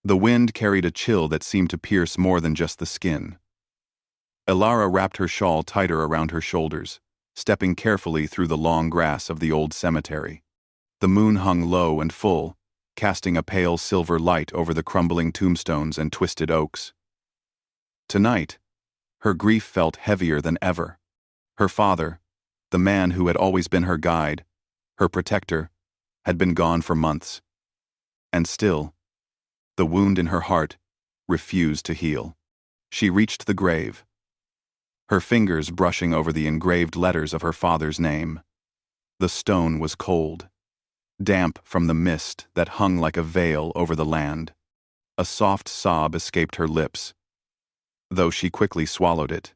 The wind carried a chill that seemed to pierce more than just the skin. Elara wrapped her shawl tighter around her shoulders, stepping carefully through the long grass of the old cemetery. The moon hung low and full, casting a pale silver light over the crumbling tombstones and twisted oaks. Tonight, her grief felt heavier than ever. Her father, the man who had always been her guide, her protector, had been gone for months. And still, the wound in her heart refused to heal. She reached the grave, her fingers brushing over the engraved letters of her father's name. The stone was cold, damp from the mist that hung like a veil over the land. A soft sob escaped her lips, though she quickly swallowed it.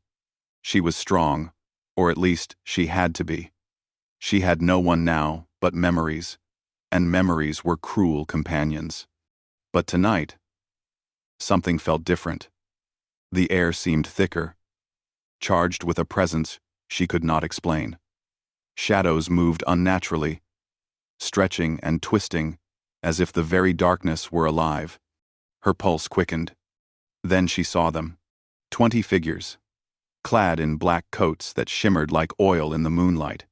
She was strong, or at least she had to be. She had no one now but memories, and memories were cruel companions. But tonight, something felt different. The air seemed thicker, charged with a presence she could not explain. Shadows moved unnaturally, stretching and twisting as if the very darkness were alive. Her pulse quickened. Then she saw them. 20 figures, clad in black coats that shimmered like oil in the moonlight,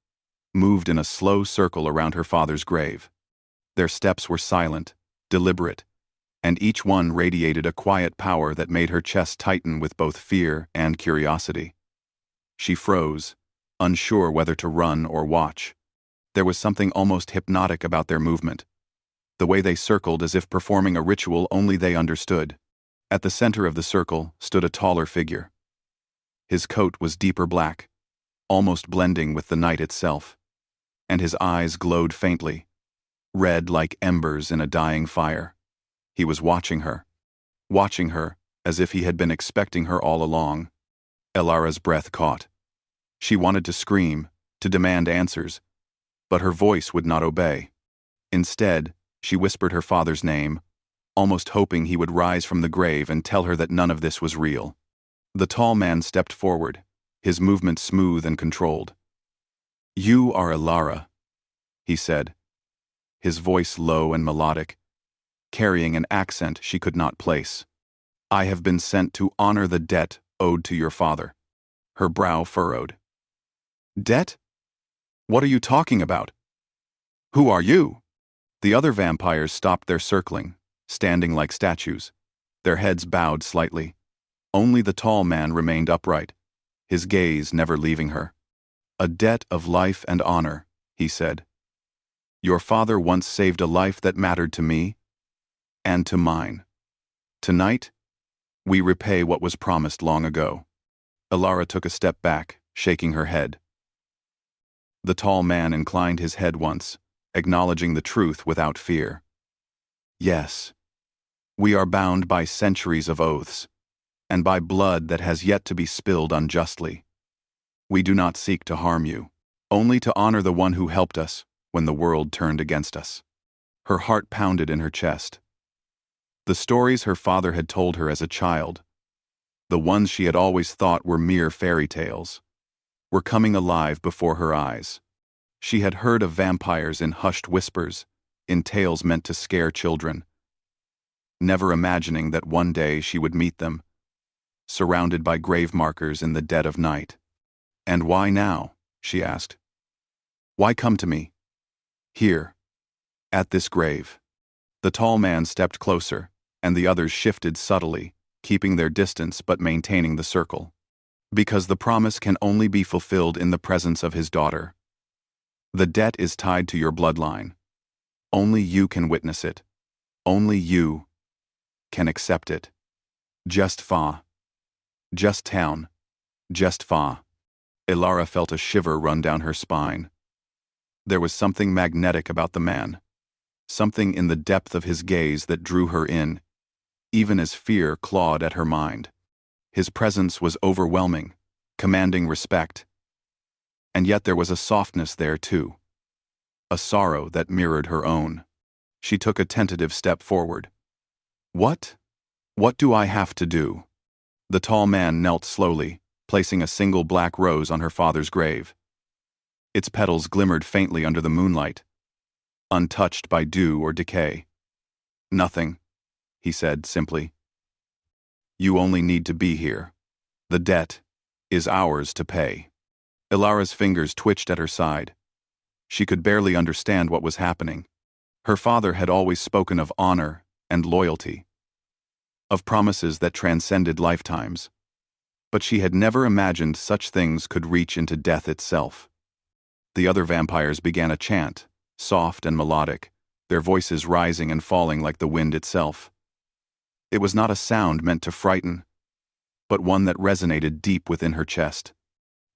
moved in a slow circle around her father's grave. Their steps were silent, deliberate, and each one radiated a quiet power that made her chest tighten with both fear and curiosity. She froze, unsure whether to run or watch. There was something almost hypnotic about their movement, the way they circled as if performing a ritual only they understood. At the center of the circle stood a taller figure. His coat was deeper black, almost blending with the night itself, and his eyes glowed faintly, red like embers in a dying fire. He was watching her as if he had been expecting her all along. Elara's breath caught. She wanted to scream, to demand answers, but her voice would not obey. Instead, she whispered her father's name, almost hoping he would rise from the grave and tell her that none of this was real. The tall man stepped forward, his movement smooth and controlled. "You are Elara," he said, his voice low and melodic, carrying an accent she could not place. "I have been sent to honor the debt owed to your father." Her brow furrowed. "Debt? What are you talking about? Who are you?" The other vampires stopped their circling, standing like statues, their heads bowed slightly. Only the tall man remained upright, his gaze never leaving her. "A debt of life and honor," he said. "Your father once saved a life that mattered to me, and to mine. Tonight, we repay what was promised long ago." Elara took a step back, shaking her head. The tall man inclined his head once, acknowledging the truth without fear. "Yes, we are bound by centuries of oaths, and by blood that has yet to be spilled unjustly. We do not seek to harm you, only to honor the one who helped us when the world turned against us." Her heart pounded in her chest. The stories her father had told her as a child, the ones she had always thought were mere fairy tales, were coming alive before her eyes. She had heard of vampires in hushed whispers, in tales meant to scare children, never imagining that one day she would meet them, surrounded by grave markers in the dead of night. "And why now?" she asked. "Why come to me? Here, at this grave?" The tall man stepped closer, and the others shifted subtly, keeping their distance but maintaining the circle. "Because the promise can only be fulfilled in the presence of his daughter. The debt is tied to your bloodline. Only you can witness it. Only you can accept it. Just fa. Just town. Just fa." Elara felt a shiver run down her spine. There was something magnetic about the man, something in the depth of his gaze that drew her in, even as fear clawed at her mind. His presence was overwhelming, commanding respect. And yet there was a softness there too, a sorrow that mirrored her own. She took a tentative step forward. What do I have to do?" The tall man knelt slowly, placing a single black rose on her father's grave. Its petals glimmered faintly under the moonlight, untouched by dew or decay. "Nothing," he said simply. You only need to be here. The debt is ours to pay. Ilara's fingers twitched at her side. She could barely understand what was happening. Her father had always spoken of honor and loyalty, of promises that transcended lifetimes. But she had never imagined such things could reach into death itself. The other vampires began a chant, soft and melodic, their voices rising and falling like the wind itself. It was not a sound meant to frighten, but one that resonated deep within her chest.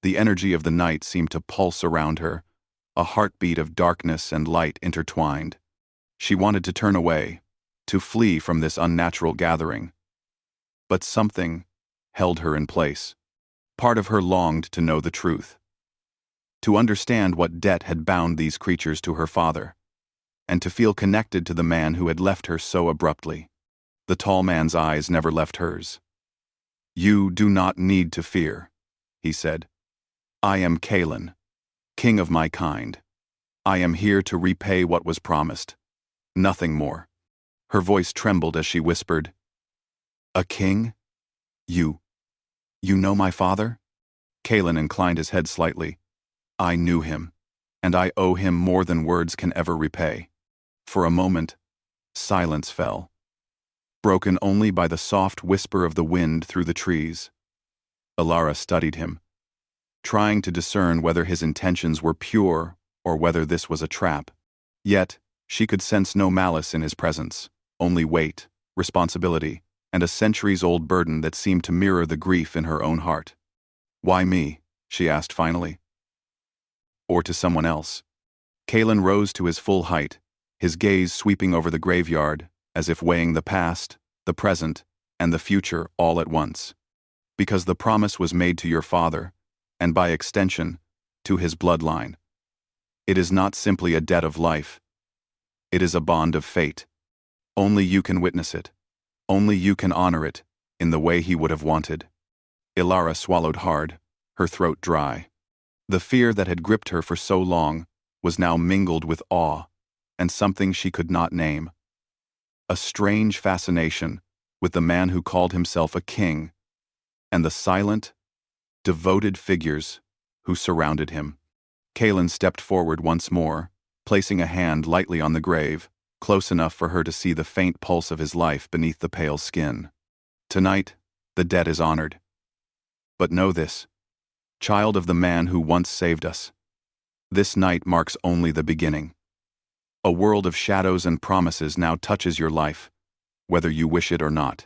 The energy of the night seemed to pulse around her, a heartbeat of darkness and light intertwined. She wanted to turn away, to flee from this unnatural gathering. But something held her in place. Part of her longed to know the truth, to understand what debt had bound these creatures to her father, and to feel connected to the man who had left her so abruptly. The tall man's eyes never left hers. You do not need to fear, he said. I am Kalen, king of my kind. I am here to repay what was promised. Nothing more. Her voice trembled as she whispered, A king? You know my father? Kalen inclined his head slightly. I knew him, and I owe him more than words can ever repay. For a moment, silence fell, broken only by the soft whisper of the wind through the trees. Ilara studied him, trying to discern whether his intentions were pure or whether this was a trap. Yet, she could sense no malice in his presence, only weight, responsibility, and a centuries-old burden that seemed to mirror the grief in her own heart. Why me? She asked finally. Or to someone else? Kalen rose to his full height, his gaze sweeping over the graveyard, as if weighing the past, the present, and the future all at once. Because the promise was made to your father, and by extension, to his bloodline. It is not simply a debt of life. It is a bond of fate. Only you can witness it. Only you can honor it, in the way he would have wanted. Ilara swallowed hard, her throat dry. The fear that had gripped her for so long was now mingled with awe, and something she could not name. A strange fascination with the man who called himself a king, and the silent, devoted figures who surrounded him. Kalen stepped forward once more, placing a hand lightly on the grave, close enough for her to see the faint pulse of his life beneath the pale skin. Tonight, the dead is honored. But know this, child of the man who once saved us. This night marks only the beginning. A world of shadows and promises now touches your life, whether you wish it or not.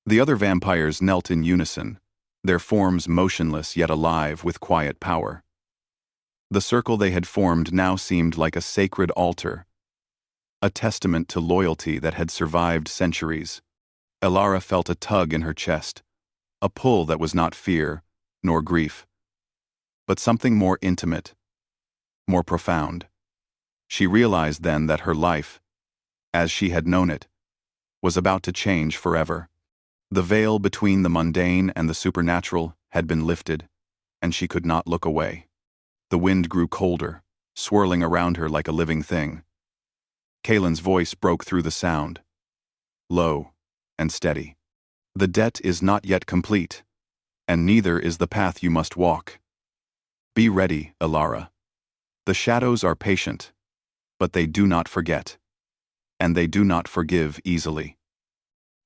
The other vampires knelt in unison, their forms motionless yet alive with quiet power. The circle they had formed now seemed like a sacred altar, a testament to loyalty that had survived centuries. Ilara felt a tug in her chest, a pull that was not fear, nor grief, but something more intimate, more profound. She realized then that her life, as she had known it, was about to change forever. The veil between the mundane and the supernatural had been lifted, and she could not look away. The wind grew colder, swirling around her like a living thing. Kalen's voice broke through the sound, low and steady. The debt is not yet complete, and neither is the path you must walk. Be ready, Ilara. The shadows are patient, but they do not forget, and they do not forgive easily.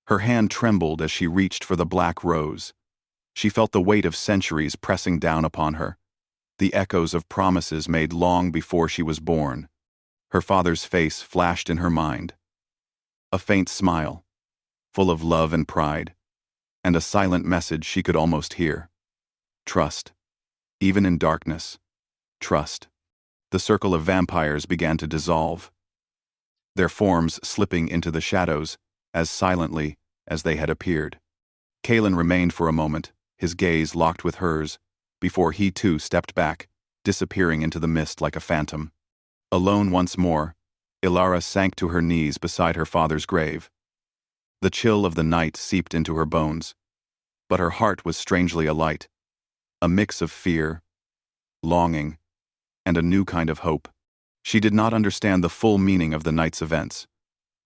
Her hand trembled as she reached for the black rose. She felt the weight of centuries pressing down upon her, the echoes of promises made long before she was born. Her father's face flashed in her mind. A faint smile, full of love and pride, and a silent message she could almost hear. Trust. Even in darkness, trust. The circle of vampires began to dissolve, their forms slipping into the shadows as silently as they had appeared. Kalen remained for a moment, his gaze locked with hers, before he too stepped back, disappearing into the mist like a phantom. Alone once more, Ilara sank to her knees beside her father's grave. The chill of the night seeped into her bones, but her heart was strangely alight, a mix of fear, longing, and a new kind of hope. She did not understand the full meaning of the night's events,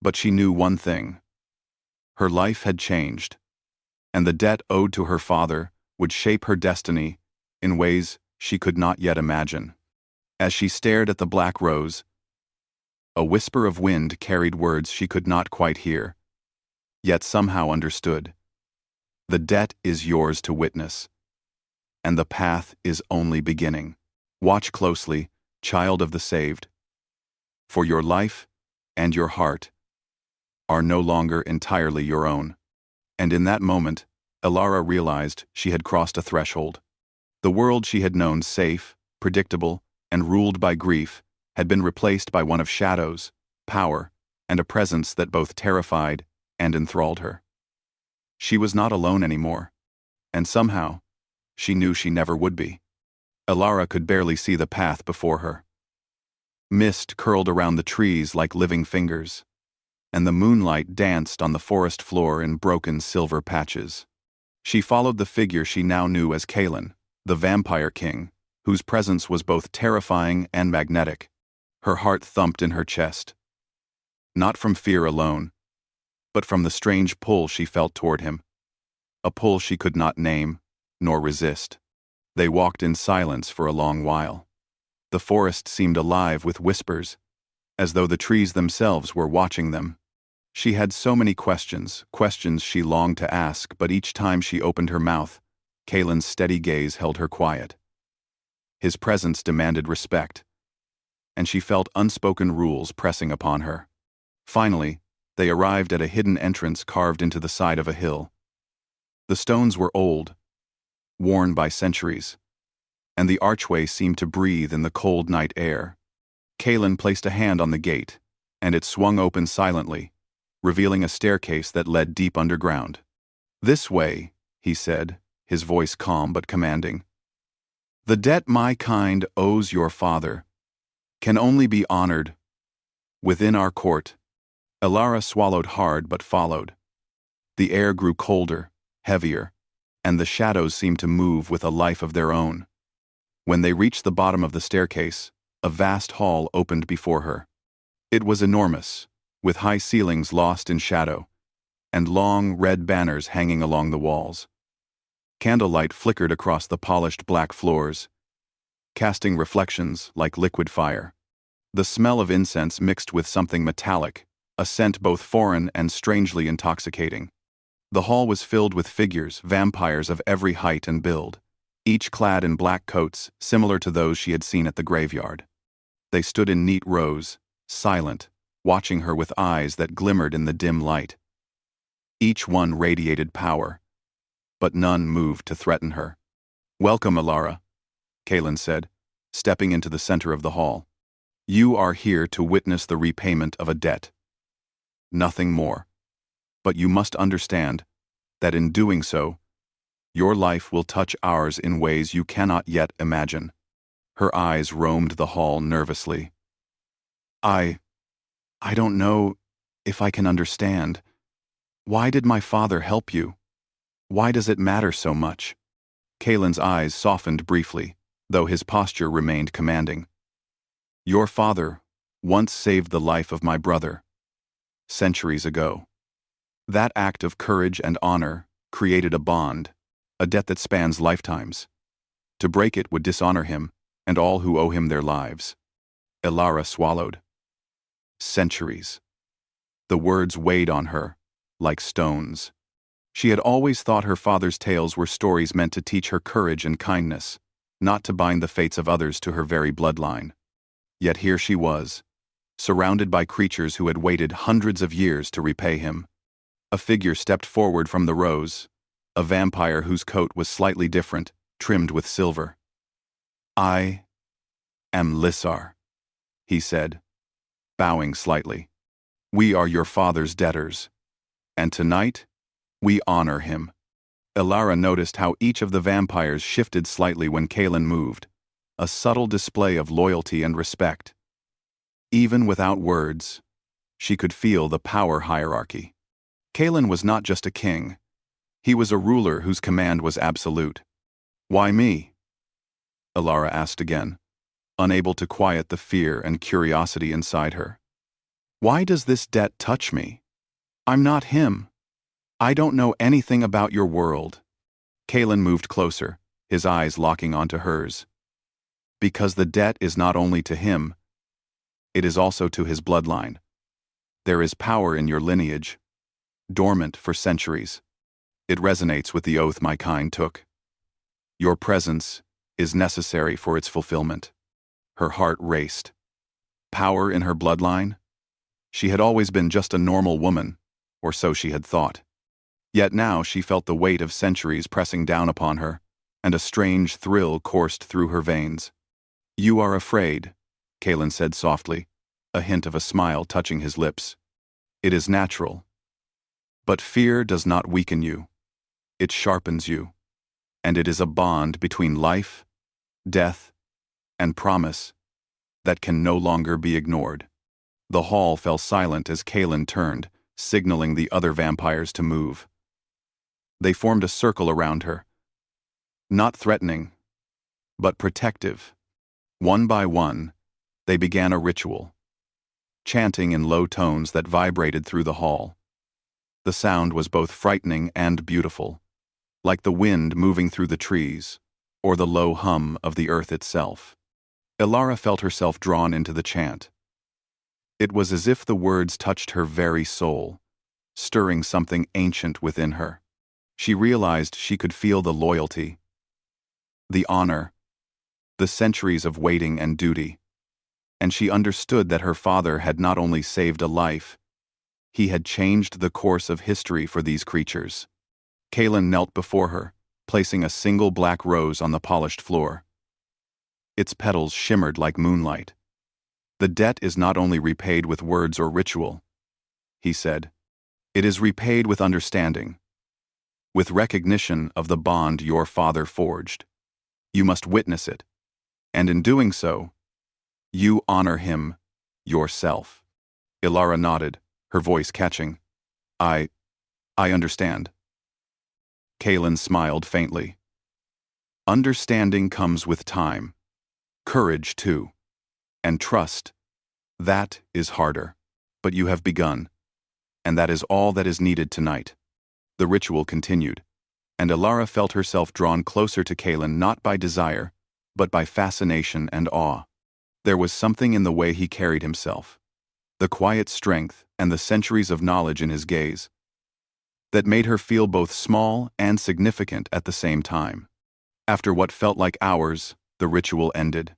but she knew one thing. Her life had changed, and the debt owed to her father would shape her destiny in ways she could not yet imagine. As she stared at the black rose, a whisper of wind carried words she could not quite hear, yet somehow understood. The debt is yours to witness, and the path is only beginning. Watch closely, child of the saved, for your life and your heart are no longer entirely your own. And in that moment, Elara realized she had crossed a threshold. The world she had known safe, predictable, and ruled by grief had been replaced by one of shadows, power, and a presence that both terrified and enthralled her. She was not alone anymore, and somehow, she knew she never would be. Elara could barely see the path before her. Mist curled around the trees like living fingers, and the moonlight danced on the forest floor in broken silver patches. She followed the figure she now knew as Kalen, the vampire king, whose presence was both terrifying and magnetic. Her heart thumped in her chest. Not from fear alone, but from the strange pull she felt toward him. A pull she could not name, nor resist. They walked in silence for a long while. The forest seemed alive with whispers, as though the trees themselves were watching them. She had so many questions she longed to ask, but each time she opened her mouth, Kalen's steady gaze held her quiet. His presence demanded respect, and she felt unspoken rules pressing upon her. Finally, they arrived at a hidden entrance carved into the side of a hill. The stones were old, worn by centuries, and the archway seemed to breathe in the cold night air. Kalen placed a hand on the gate, and it swung open silently, revealing a staircase that led deep underground. "This way," he said, his voice calm but commanding. "The debt my kind owes your father can only be honored within our court." Elara swallowed hard but followed. The air grew colder, heavier, and the shadows seemed to move with a life of their own. When they reached the bottom of the staircase, a vast hall opened before her. It was enormous, with high ceilings lost in shadow, and long red banners hanging along the walls. Candlelight flickered across the polished black floors, casting reflections like liquid fire. The smell of incense mixed with something metallic, a scent both foreign and strangely intoxicating. The hall was filled with figures, vampires of every height and build, each clad in black coats similar to those she had seen at the graveyard. They stood in neat rows, silent, watching her with eyes that glimmered in the dim light. Each one radiated power, but none moved to threaten her. "Welcome, Elara," Kalen said, stepping into the center of the hall. "You are here to witness the repayment of a debt. Nothing more. But you must understand that in doing so, your life will touch ours in ways you cannot yet imagine." Her eyes roamed the hall nervously. I don't know if I can understand. Why did my father help you? Why does it matter so much?" Kalen's eyes softened briefly, though his posture remained commanding. "Your father once saved the life of my brother, centuries ago. That act of courage and honor created a bond, a debt that spans lifetimes. To break it would dishonor him and all who owe him their lives." Elara swallowed. Centuries. The words weighed on her, like stones. She had always thought her father's tales were stories meant to teach her courage and kindness, not to bind the fates of others to her very bloodline. Yet here she was, surrounded by creatures who had waited hundreds of years to repay him. A figure stepped forward from the rows, a vampire whose coat was slightly different, trimmed with silver. "I am Lissar," he said, bowing slightly. "We are your father's debtors, and tonight we honor him." Elara noticed how each of the vampires shifted slightly when Kalen moved, a subtle display of loyalty and respect. Even without words, she could feel the power hierarchy. Kalen was not just a king. He was a ruler whose command was absolute. "Why me?" Elara asked again, unable to quiet the fear and curiosity inside her. "Why does this debt touch me? I'm not him. I don't know anything about your world. Kalen moved closer, his eyes locking onto hers. Because the debt is not only to him, it is also to his bloodline. There is power in your lineage, dormant for centuries. It resonates with the oath my kind took. Your presence is necessary for its fulfillment. Her heart raced. Power in her bloodline? She had always been just a normal woman, or so she had thought. Yet now she felt the weight of centuries pressing down upon her, and a strange thrill coursed through her veins. You are afraid, Kalen said softly, a hint of a smile touching his lips. It is natural. But fear does not weaken you. It sharpens you. And it is a bond between life, death, and promise that can no longer be ignored. The hall fell silent as Kalen turned, signaling the other vampires to move. They formed a circle around her. Not threatening, but protective. One by one, they began a ritual, chanting in low tones that vibrated through the hall. The sound was both frightening and beautiful, like the wind moving through the trees, or the low hum of the earth itself. Elara felt herself drawn into the chant. It was as if the words touched her very soul, stirring something ancient within her. She realized she could feel the loyalty, the honor, the centuries of waiting and duty, and she understood that her father had not only saved a life, he had changed the course of history for these creatures. Kalen knelt before her, placing a single black rose on the polished floor. Its petals shimmered like moonlight. The debt is not only repaid with words or ritual, he said. It is repaid with understanding, with recognition of the bond your father forged. You must witness it, and in doing so, you honor him yourself. Elara nodded, her voice catching. I understand. Kalen smiled faintly. Understanding comes with time. Courage, too. And trust. That is harder. But you have begun. And that is all that is needed tonight. The ritual continued, and Elara felt herself drawn closer to Kalen not by desire, but by fascination and awe. There was something in the way he carried himself, the quiet strength and the centuries of knowledge in his gaze, that made her feel both small and significant at the same time. After what felt like hours, the ritual ended.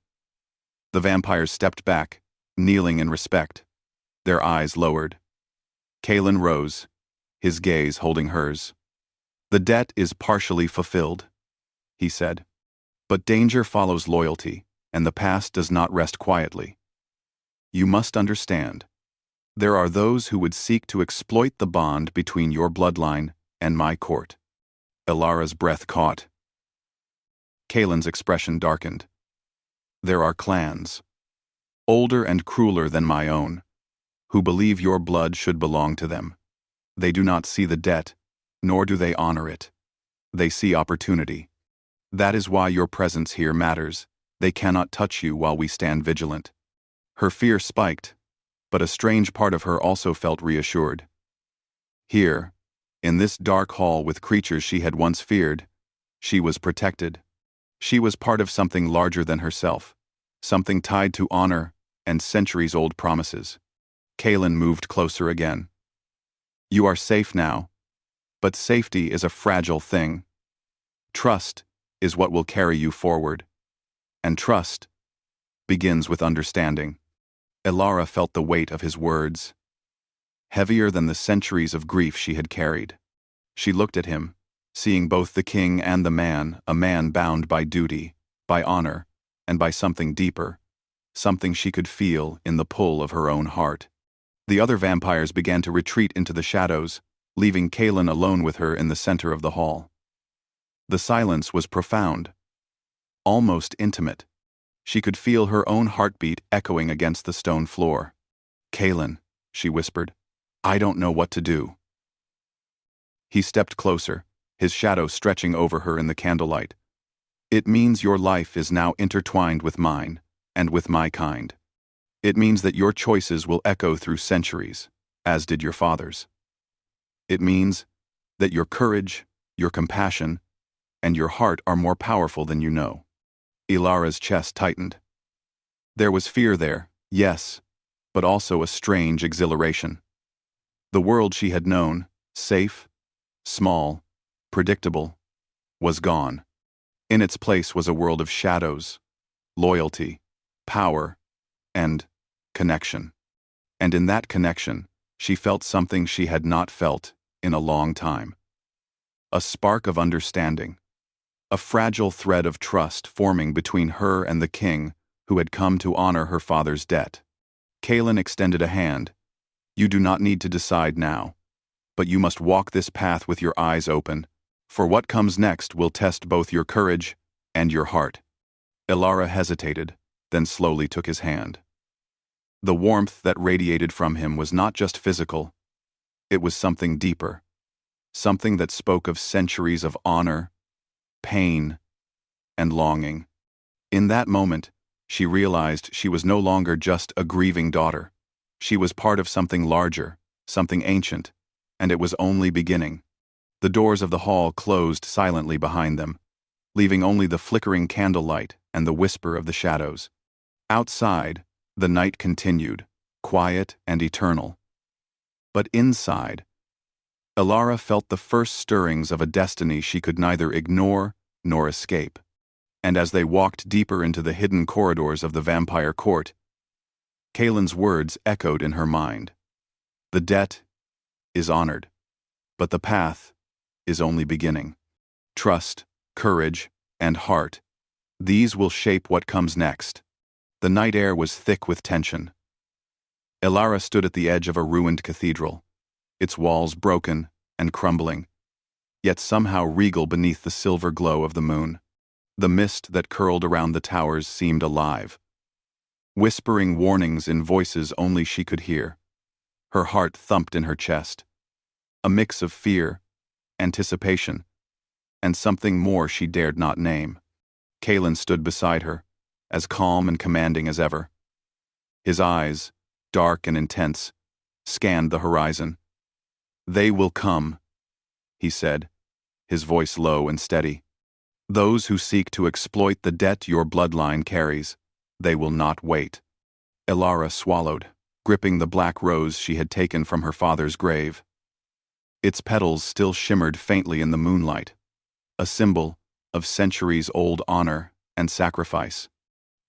The vampires stepped back, kneeling in respect, their eyes lowered. Kalen rose, his gaze holding hers. The debt is partially fulfilled, he said. But danger follows loyalty, and the past does not rest quietly. You must understand. There are those who would seek to exploit the bond between your bloodline and my court. Elara's breath caught. Kalen's expression darkened. There are clans, older and crueler than my own, who believe your blood should belong to them. They do not see the debt, nor do they honor it. They see opportunity. That is why your presence here matters. They cannot touch you while we stand vigilant. Her fear spiked, but a strange part of her also felt reassured. Here, in this dark hall with creatures she had once feared, she was protected. She was part of something larger than herself, something tied to honor and centuries-old promises. Kalen moved closer again. You are safe now, but safety is a fragile thing. Trust is what will carry you forward, and trust begins with understanding. Elara felt the weight of his words, heavier than the centuries of grief she had carried. She looked at him, seeing both the king and the man, a man bound by duty, by honor, and by something deeper, something she could feel in the pull of her own heart. The other vampires began to retreat into the shadows, leaving Kalen alone with her in the center of the hall. The silence was profound, almost intimate. She could feel her own heartbeat echoing against the stone floor. Kalen, she whispered, I don't know what to do. He stepped closer, his shadow stretching over her in the candlelight. It means your life is now intertwined with mine, and with my kind. It means that your choices will echo through centuries, as did your father's. It means that your courage, your compassion, and your heart are more powerful than you know. Ilara's chest tightened. There was fear there, yes, but also a strange exhilaration. The world she had known, safe, small, predictable, was gone. In its place was a world of shadows, loyalty, power, and connection. And in that connection, she felt something she had not felt in a long time. A spark of understanding, a fragile thread of trust forming between her and the king who had come to honor her father's debt. Kaelin extended a hand. You do not need to decide now, but you must walk this path with your eyes open, for what comes next will test both your courage and your heart. Ilara hesitated, then slowly took his hand. The warmth that radiated from him was not just physical, it was something deeper, something that spoke of centuries of honor, pain, and longing. In that moment, she realized she was no longer just a grieving daughter. She was part of something larger, something ancient, and it was only beginning. The doors of the hall closed silently behind them, leaving only the flickering candlelight and the whisper of the shadows. Outside, the night continued, quiet and eternal. But inside, Ilara felt the first stirrings of a destiny she could neither ignore nor escape. And as they walked deeper into the hidden corridors of the vampire court, Kaelin's words echoed in her mind. The debt is honored, but the path is only beginning. Trust, courage, and heart, these will shape what comes next. The night air was thick with tension. Ilara stood at the edge of a ruined cathedral, its walls broken and crumbling, yet somehow regal beneath the silver glow of the moon. The mist that curled around the towers seemed alive, whispering warnings in voices only she could hear. Her heart thumped in her chest, a mix of fear, anticipation, and something more she dared not name. Kaelin stood beside her, as calm and commanding as ever. His eyes, dark and intense, scanned the horizon. They will come, he said, his voice low and steady. Those who seek to exploit the debt your bloodline carries, they will not wait. Ilara swallowed, gripping the black rose she had taken from her father's grave. Its petals still shimmered faintly in the moonlight, a symbol of centuries-old honor and sacrifice.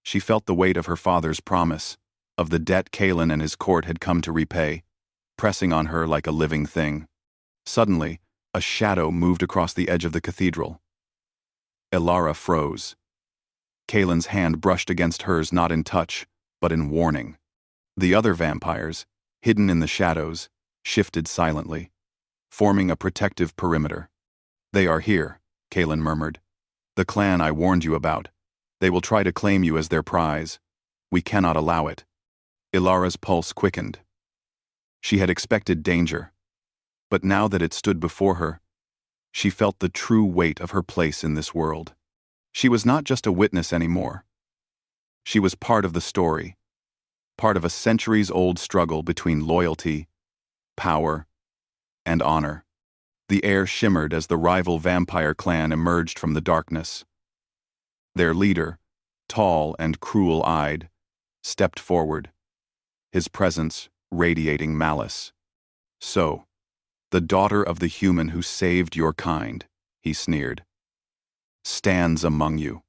She felt the weight of her father's promise, of the debt Kaelin and his court had come to repay, pressing on her like a living thing. Suddenly, a shadow moved across the edge of the cathedral. Ilara froze. Kaelin's hand brushed against hers not in touch, but in warning. The other vampires, hidden in the shadows, shifted silently, forming a protective perimeter. They are here, Kaelin murmured. The clan I warned you about. They will try to claim you as their prize. We cannot allow it. Ilara's pulse quickened. She had expected danger, but now that it stood before her, she felt the true weight of her place in this world. She was not just a witness anymore. She was part of the story, part of a centuries-old struggle between loyalty, power, and honor. The air shimmered as the rival vampire clan emerged from the darkness. Their leader, tall and cruel-eyed, stepped forward, his presence radiating malice. So, the daughter of the human who saved your kind, he sneered, stands among you.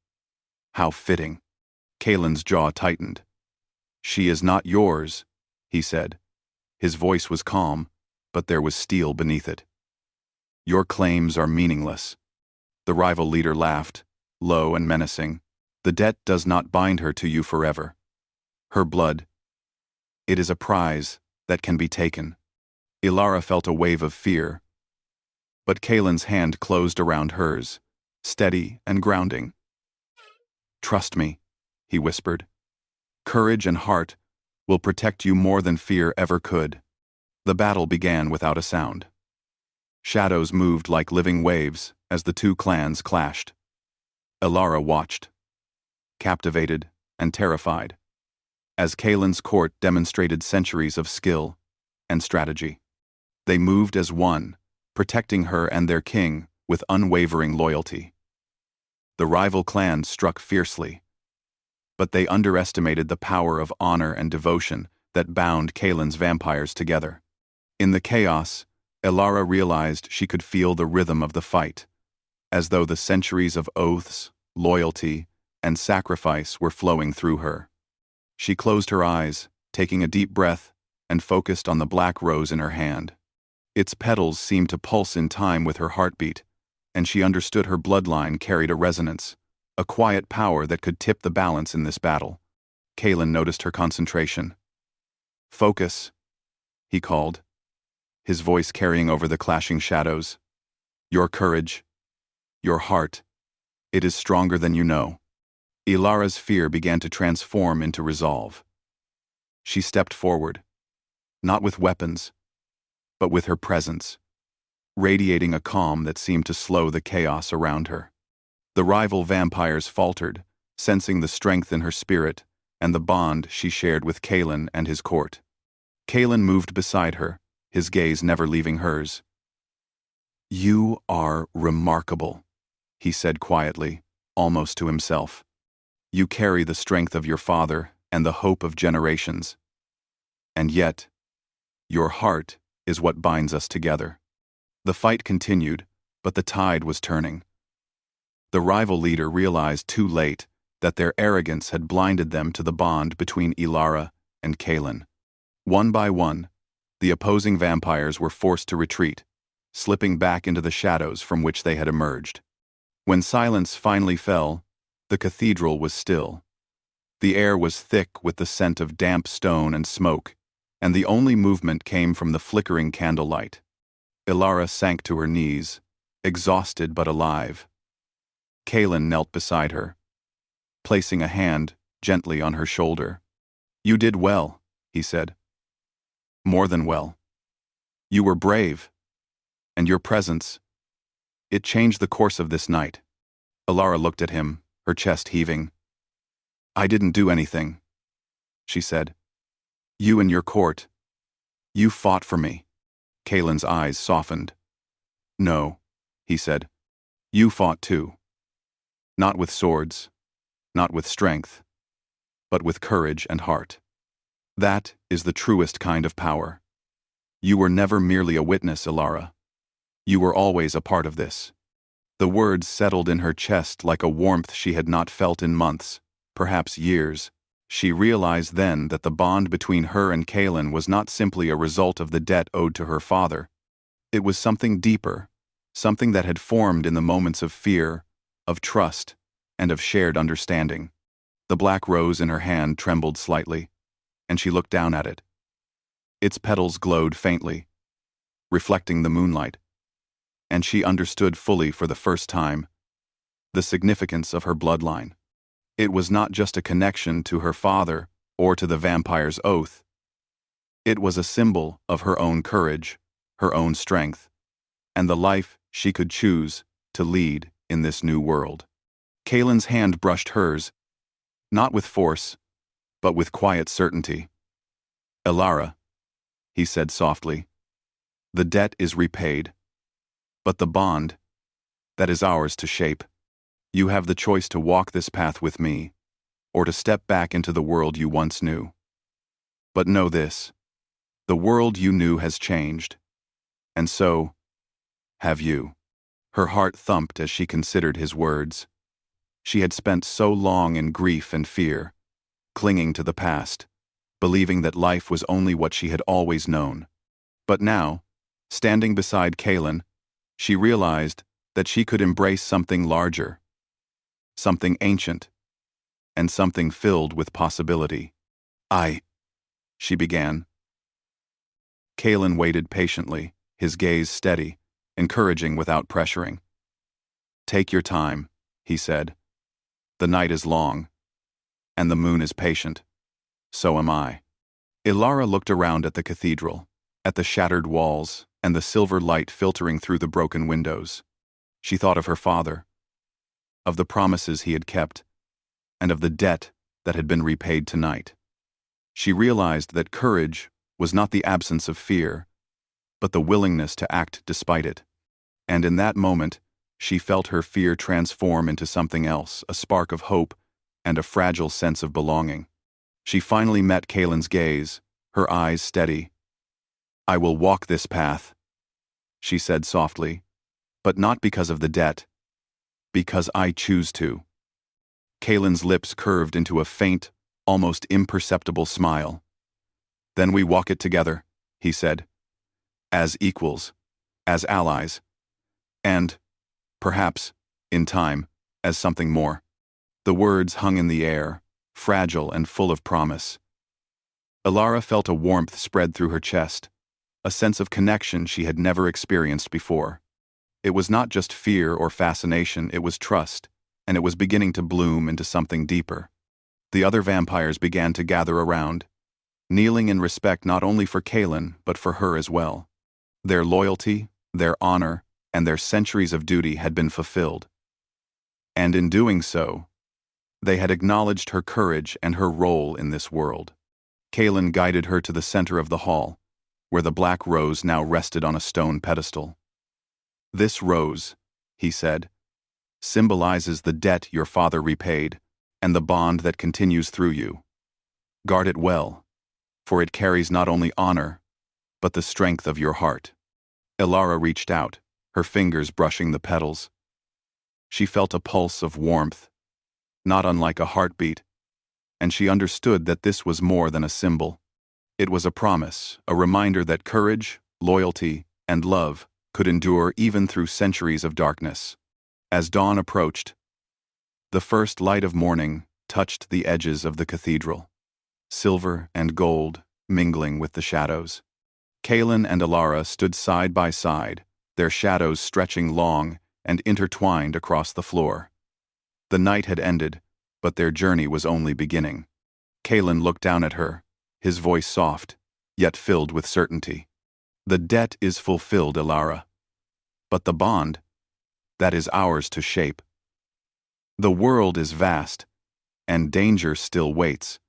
How fitting. Kaelin's jaw tightened. She is not yours, he said. His voice was calm, but there was steel beneath it. Your claims are meaningless. The rival leader laughed, low and menacing. The debt does not bind her to you forever. Her blood, it is a prize that can be taken. Ilara felt a wave of fear, but Kaelin's hand closed around hers, steady and grounding. Trust me, he whispered. Courage and heart will protect you more than fear ever could. The battle began without a sound. Shadows moved like living waves as the two clans clashed. Ilara watched, captivated and terrified, as Kaelin's court demonstrated centuries of skill and strategy. They moved as one, protecting her and their king with unwavering loyalty. The rival clans struck fiercely, but they underestimated the power of honor and devotion that bound Kaelin's vampires together. In the chaos, Elara realized she could feel the rhythm of the fight, as though the centuries of oaths, loyalty, and sacrifice were flowing through her. She closed her eyes, taking a deep breath, and focused on the black rose in her hand. Its petals seemed to pulse in time with her heartbeat, and she understood her bloodline carried a resonance, a quiet power that could tip the balance in this battle. Kaelin noticed her concentration. "Focus," he called, his voice carrying over the clashing shadows. "Your courage, your heart, it is stronger than you know." Elara's fear began to transform into resolve. She stepped forward, not with weapons, but with her presence, radiating a calm that seemed to slow the chaos around her. The rival vampires faltered, sensing the strength in her spirit and the bond she shared with Kaelin and his court. Kaelin moved beside her, his gaze never leaving hers. "You are remarkable," he said quietly, almost to himself. "You carry the strength of your father and the hope of generations. And yet, your heart is what binds us together." The fight continued, but the tide was turning. The rival leader realized too late that their arrogance had blinded them to the bond between Elara and Kaelin. One by one, the opposing vampires were forced to retreat, slipping back into the shadows from which they had emerged. When silence finally fell, the cathedral was still. The air was thick with the scent of damp stone and smoke, and the only movement came from the flickering candlelight. Elara sank to her knees, exhausted but alive. Kaelin knelt beside her, placing a hand gently on her shoulder. "You did well," he said. "More than well. You were brave, and your presence, it changed the course of this night." Elara looked at him, her chest heaving. "I didn't do anything," she said. "You and your court, you fought for me." Kaelin's eyes softened. "No," he said. "You fought too. Not with swords, not with strength, but with courage and heart. That is the truest kind of power. You were never merely a witness, Elara. You were always a part of this." The words settled in her chest like a warmth she had not felt in months, perhaps years. She realized then that the bond between her and Kaelin was not simply a result of the debt owed to her father. It was something deeper, something that had formed in the moments of fear, of trust, and of shared understanding. The black rose in her hand trembled slightly, and she looked down at it. Its petals glowed faintly, reflecting the moonlight, and she understood fully for the first time the significance of her bloodline. It was not just a connection to her father or to the vampire's oath. It was a symbol of her own courage, her own strength, and the life she could choose to lead in this new world. Kaelin's hand brushed hers, not with force, but with quiet certainty. "Elara," he said softly, "the debt is repaid, but the bond, that is ours to shape. You have the choice to walk this path with me, or to step back into the world you once knew. But know this, the world you knew has changed, and so have you." Her heart thumped as she considered his words. She had spent so long in grief and fear, clinging to the past, believing that life was only what she had always known. But now, standing beside Kaelin, she realized that she could embrace something larger, something ancient, and something filled with possibility. She began. Kaelin waited patiently, his gaze steady, encouraging without pressuring. "Take your time," he said. "The night is long, and the moon is patient. So am I." Elara looked around at the cathedral, at the shattered walls, and the silver light filtering through the broken windows. She thought of her father, of the promises he had kept, and of the debt that had been repaid tonight. She realized that courage was not the absence of fear, but the willingness to act despite it. And in that moment, she felt her fear transform into something else, a spark of hope and a fragile sense of belonging. She finally met Kaelin's gaze, her eyes steady. "I will walk this path," she said softly, "but not because of the debt. Because I choose to." Kaelin's lips curved into a faint, almost imperceptible smile. "Then we walk it together," he said. "As equals, as allies, and, perhaps, in time, as something more." The words hung in the air, fragile and full of promise. Elara felt a warmth spread through her chest, a sense of connection she had never experienced before. It was not just fear or fascination, it was trust, and it was beginning to bloom into something deeper. The other vampires began to gather around, kneeling in respect not only for Kaelin, but for her as well. Their loyalty, their honor, and their centuries of duty had been fulfilled. And in doing so, they had acknowledged her courage and her role in this world. Kaelin guided her to the center of the hall, where the black rose now rested on a stone pedestal. "This rose," he said, "symbolizes the debt your father repaid and the bond that continues through you. Guard it well, for it carries not only honor, but the strength of your heart." Elara reached out, her fingers brushing the petals. She felt a pulse of warmth, not unlike a heartbeat, and she understood that this was more than a symbol. It was a promise, a reminder that courage, loyalty, and love could endure even through centuries of darkness. As dawn approached, the first light of morning touched the edges of the cathedral, silver and gold mingling with the shadows. Kaelin and Elara stood side by side, their shadows stretching long and intertwined across the floor. The night had ended, but their journey was only beginning. Kaelin looked down at her, his voice soft, yet filled with certainty. "The debt is fulfilled, Elara. But the bond, that is ours to shape. The world is vast, and danger still waits.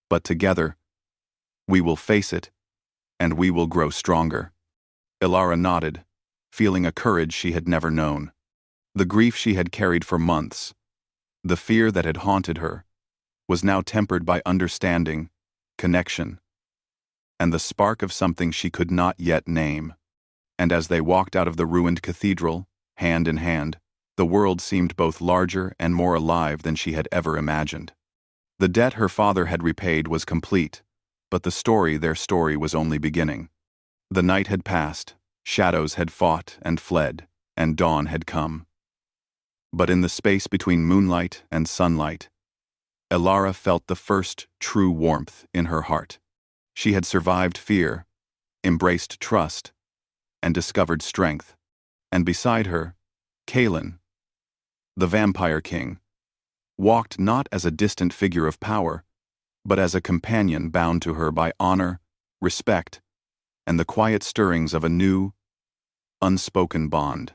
But together, we will face it, and we will grow stronger." Elara nodded, feeling a courage she had never known. The grief she had carried for months, the fear that had haunted her, was now tempered by understanding, connection, and the spark of something she could not yet name. And as they walked out of the ruined cathedral, hand in hand, the world seemed both larger and more alive than she had ever imagined. The debt her father had repaid was complete, but their story was only beginning. The night had passed, shadows had fought and fled, and dawn had come. But in the space between moonlight and sunlight, Elara felt the first true warmth in her heart. She had survived fear, embraced trust, and discovered strength. And beside her, Kaelin, the Vampire King, walked not as a distant figure of power, but as a companion bound to her by honor, respect, and the quiet stirrings of a new, unspoken bond.